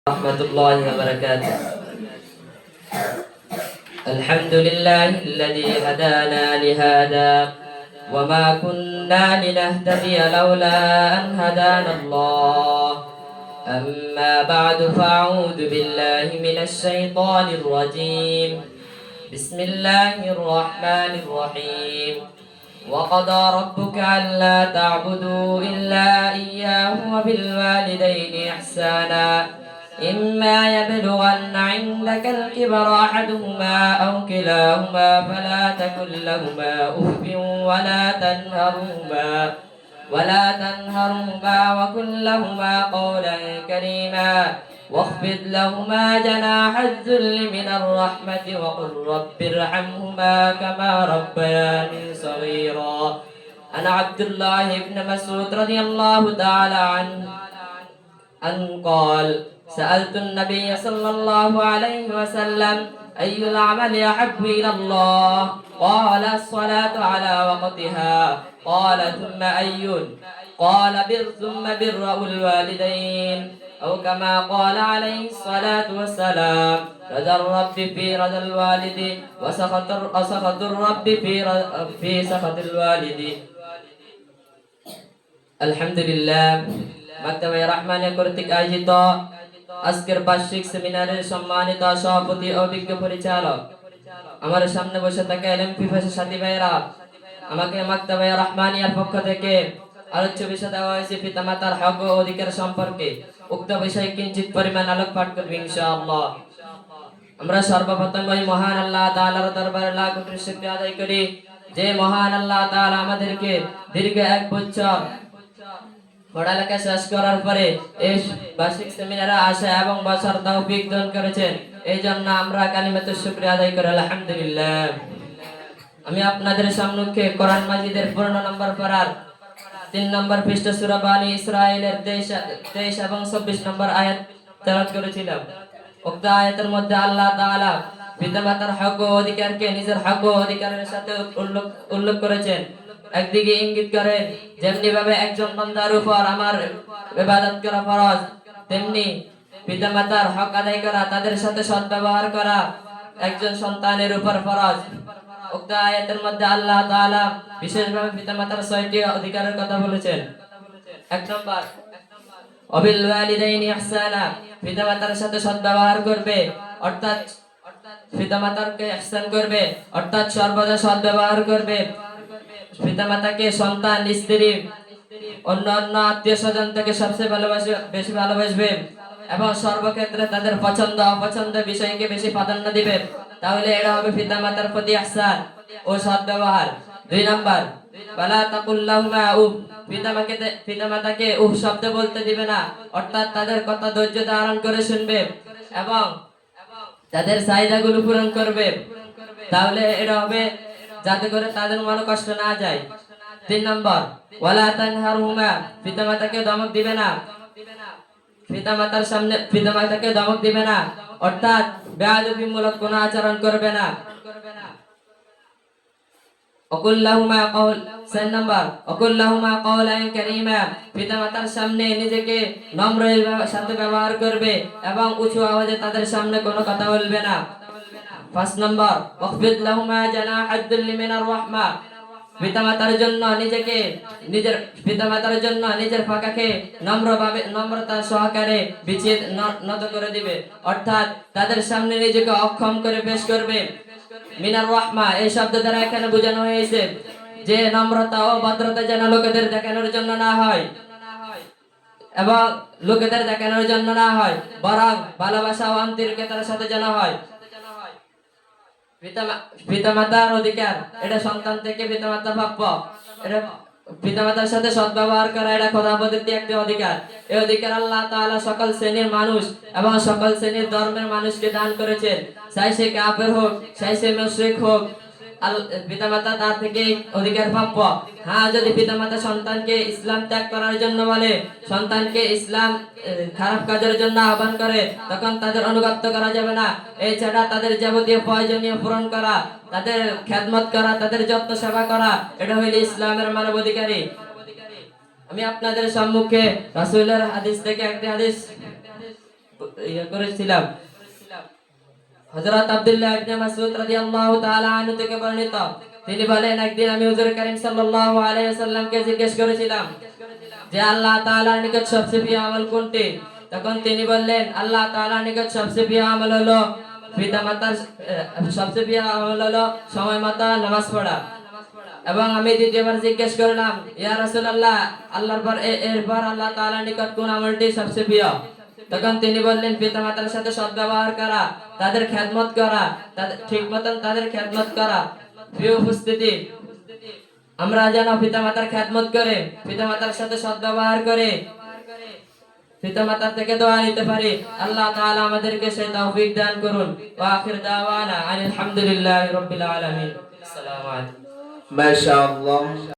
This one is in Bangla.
ورحمة الله وبركاته. الحمد لله الذي هدانا لهذا وما كنا لنهتدي لولا أن هدانا الله. أما بعد فأعوذ بالله من الشيطان الرجيم. بسم الله الرحمن الرحيم. وقضى ربك ألا تعبدوا إلا إياه وبالوالدين إحسانا إما يبلغن عندك الكبر أحدهما أو كلاهما فلا تكن لهما أف ولا تنهرهما وقل لهما قولا كريما واخفض لهما جناح الذل من الرحمة وقل رب ارحمهما كما ربياني صغيرا. أنا عبد الله بن مسعود رضي الله تعالى عنه أن قال: سألت النبي صلى الله عليه وسلم: أي العمل أحب إلى الله؟ قال: الصلاة على وقتها. قال: ثم أي؟ قال: ثم بر الوالدين، أو كما قال عليه الصلاة والسلام: رضا الرب في رضا الوالد وسخط الرب في سخط الوالد. আলহামদুলিল্লাহ, মাকতাবে রহমানে কর্তৃক আয়োজিত আজকের বার্ষিক সেমিনারের সম্মানিত সভাপতি ও অভিজ্ঞ পরিচালক, আমার সামনে বসে থাকা এলএম পিপাসী সাথী ভাইরা, আমাকে মাকতাবে রহমানিয়ার পক্ষ থেকে আলোচ্য বিষয় দেওয়া হয়েছে পিতামাতার হক ও অধিকার সম্পর্কে। উক্ত বিষয়ে কিঞ্চিত পরিমাণ আলোকপাত করব ইনশাআল্লাহ। আমরা সর্বপ্রথম ওই মহান আল্লাহ তাআলার দরবারে লাখ কোটি শুকরিয়া আদায় করি যে মহান আল্লাহ তাআলা আমাদেরকে দীর্ঘ 1 বছর পড়ালেখা শেষ করার পরে এই বার্ষিক সেমিনারে আসা এবং বসার তৌফিক দান করেছেন। এই জন্য আমরা কালিমাতুশ শুকরিয়া আদায় করি আলহামদুলিল্লাহ। আমি আপনাদের সম্মুখে কোরআন মাজিদের 15 নম্বর পারার 3 নম্বর পৃষ্ঠা সূরা বানী ইসরাঈলের 23 এবং 24 নম্বর আয়াত তেলাওয়াত করেছিলাম। উক্ত আয়াতের মধ্যে আল্লাহ তাআলা পিতামাতার হক ও অধিকারকে নিজের হক ও অধিকারের সাথে উল্লেখ করেছেন। একদিকে ইঙ্গিত করেন যেমনি ভাবে একজন বান্দার উপর আমার ইবাদত করা ফরজ, তেমনি পিতামাতার হক আদায় করা, তাদের সাথে সদ্ব্যবহার করা একজন সন্তানের উপর ফরজ। উক্ত আয়াতের মধ্যে আল্লাহ তাআলা বিশেষভাবে পিতামাতার 6টি অধিকারের কথা বলেছেন। 1 নম্বর, ওয়াবিল ওয়ালিদাইনি ইহসানা, পিতামাতার সাথে সদ্ব্যবহার করবে, অর্থাৎ পিতামাতাকে ইহসান করবে, অর্থাৎ সর্বদা সদ্ব্যবহার করবে। পিতামাতাকে সন্তান, স্ত্রী, অন্যান্য আত্মীয়-স্বজন থেকে সবচেয়ে বেশি ভালোবাসবে এবং সর্বক্ষেত্রে তাদের পছন্দ অপছন্দ বিষয়কে বেশি প্রাধান্য দিবে। তাহলে এটা হবে পিতামাতার প্রতি ইহসান ও সদ্ব্যবহার। 2 নম্বর, ওয়ালা তাকুল লাহুমা উফ, পিতামাতাকে উফ শব্দ বলতে দিবে না, অর্থাৎ তাদের কথা ধৈর্য ধারণ করে শুনবে এবং তাদের চাহিদাগুলো পূরণ করবে। তাহলে এটা হবে যাতে করে তাদের মনে কষ্ট না যায়। 3 নম্বর, ওয়ালা তানহারহুমা, পিতামাতাকে ধমক দিবে না, পিতামাতার সামনে পিতামাতাকে ধমক দিবে না, অর্থাৎ বেয়াদবিমূলক কোনো আচরণ করবে না। ওয়াকুল লাহুমা কওল, 4 নম্বর, ওয়াকুল লাহুমা কওলান কারীমা, পিতামাতার সামনে নিজেকে নম্রের সাথে ব্যবহার করবে এবং উঁচু আওয়াজে তাদের সামনে কোনো কথা বলবে না। 5 নম্বর, ওয়াখফিদ লাহুমা জানাহাদ যুল্লি মিনার রাহমা, পিতামাতার জন্য নিজের পাখাকে নম্রতা সহকারে বিছিয়ে নত করে দিবে, অর্থাৎ তাদের সামনে নিজেকে অক্ষম করে পেশ করবে। মিনার রাহমা, এই শব্দ দ্বারা এখানে বোঝানো হয়েছে যে নম্রতা ও ভদ্রতা যেন লোকেদের দেখানোর জন্য না হয় এবং লোকেদের দেখানোর জন্য না হয়, বরং ভালোবাসা ও আন্তরিকতার সাথে যেন হয়। পিতামাতার অধিকার, এটা সন্তান থেকে পিতামাতা প্রাপ্য। এটা পিতামাতার সাথে সদ্ব্যবহার করা, এটা খোদা প্রদত্ত একটি অধিকার। এই অধিকার আল্লাহ তাআলা সকল শ্রেণীর মানুষ এবং সকল শ্রেণীর ধর্মের মানুষকে দান করেছেন, চাই সে কাফের হোক, চাই সে মুশরিক হোক, পিতামাতা তার থেকে অধিকার প্রাপ্য। হ্যাঁ, যদি পিতামাতা সন্তানকে ইসলাম ত্যাগ করার জন্য বলে, সন্তানকে ইসলাম খারাপ কাজের জন্য আহ্বান করে, তখন তাদের অনুগত করা যাবে না। এছাড়া তাদের যাবতীয় প্রয়োজনীয় পূরণ করা, তাদের খেদমত করা, তাদের যত্ন সেবা করা, এটা হইল ইসলামের মানবাধিকারী। আমি আপনাদের সম্মুখে রাসূলের হাদিস থেকে একটি হাদিস করেছিলাম। হযরত আব্দুল্লাহ ইবনে মাসউদ রাদিয়াল্লাহু তাআলা আনহু থেকে বর্ণিত, তিনি বলেন, একদিন আমি হুজুর কারীম সাল্লাল্লাহু আলাইহি ওয়াসাল্লামকে জিজ্ঞেস করেছিলাম যে আল্লাহ তাআলার নিকট সবচেয়ে প্রিয় আমল কোনটি? তখন তিনি বললেন, আল্লাহ তাআলার নিকট সবচেয়ে প্রিয় আমল হলো পিতামাতার সবচেয়ে প্রিয় আমল হলো সময় মতো নামাজ পড়া। এবং আমি দ্বিতীয়বার জিজ্ঞেস করলাম, ইয়া রাসূলুল্লাহ, আল্লাহর পর এরপর আল্লাহ তাআলার নিকট কোন আমলটি সবচেয়ে প্রিয়? তখন তিনি বললেন, পিতামাতার সাথে সদ্ব্যবহার করা, তাদের খেদমত করা, তাদের ঠিক মতন তাদের খেদমত করা। প্রিয় উপস্থিতি, আমরা যেন পিতামাতার খেদমত করে, পিতামাতার সাথে সদ্ব্যবহার করে, পিতামাতার থেকে দোয়া নিতে পারি। আল্লাহ তাআলা আমাদেরকে সেই তৌফিক দান করুন। ওয়া আখির দাওয়ানা আলহামদুলিল্লাহি রাব্বিল আলামিন। আসসালামু আলাইকুম। মাশাআল্লাহ।